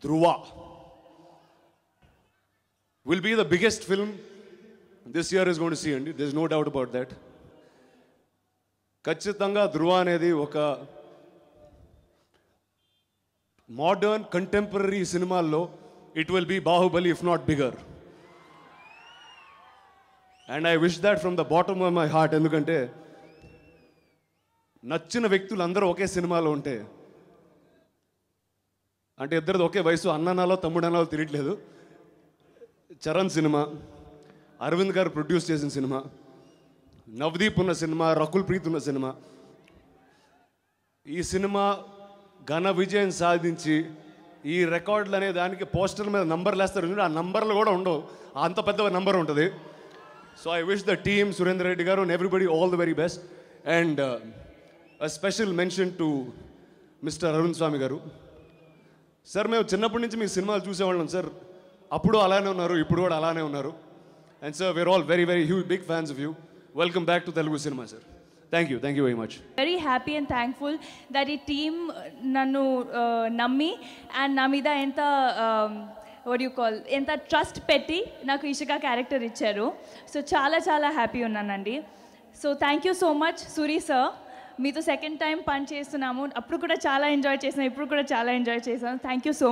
Dhruva will be the biggest film this year is going to see, and there's no doubt about that. ఖచ్చితంగా ధృవ అనేది ఒక modern contemporary సినిమాల్లో it will be Baahubali if not bigger. And I wish that from the bottom of my heart. ఎందుకంటే నచ్చిన వ్యక్తులు అందరూ ఒకే సినిమాలో ఉంటే, అంటే ఇద్దరిది ఒకే వయసు, అన్ననాలో తమ్ముడనాలో తిరగట్లేదు. చరణ్ సినిమా, అరవింద్ గారు ప్రొడ్యూస్ చేసిన సినిమా, నవదీప్ ఉన్న సినిమా, రకుల్ ప్రీత్ ఉన్న సినిమా. ఈ సినిమా ఘన విజయం సాధించి ఈ రికార్డులు అనే దానికి పోస్టర్ మీద నంబర్లు వేస్తారు, ఆ నంబర్లు కూడా ఉండవు, అంత పెద్ద నంబర్ ఉంటుంది. So I wish the team, Surender Reddy garu and everybody all the very best. And a special mention to mister Arun Swamy garu. Sir మేము చిన్నప్పటి నుంచి మీ సినిమాలు చూసేవాళ్ళం సార్, అప్పుడు అలానే ఉన్నారు, ఇప్పుడు కూడా అలానే ఉన్నారు. And sir we are all very very huge big fans of you. Welcome back to Telugu cinema sir. Thank you very much. Very happy and thankful that ఈ టీమ్ నన్ను నమ్మి అండ్ నా మీద ఎంత ఎంత ట్రస్ట్ పెట్టి నాకు ఇషికా క్యారెక్టర్ ఇచ్చారు. సో చాలా చాలా హ్యాపీ ఉన్నానండి. So thank you so much Suri sir. మీతో సెకండ్ టైం పని చేస్తున్నాము, అప్పుడు కూడా చాలా ఎంజాయ్ చేసాను, ఇప్పుడు కూడా చాలా ఎంజాయ్ చేశాను. Thank you so much.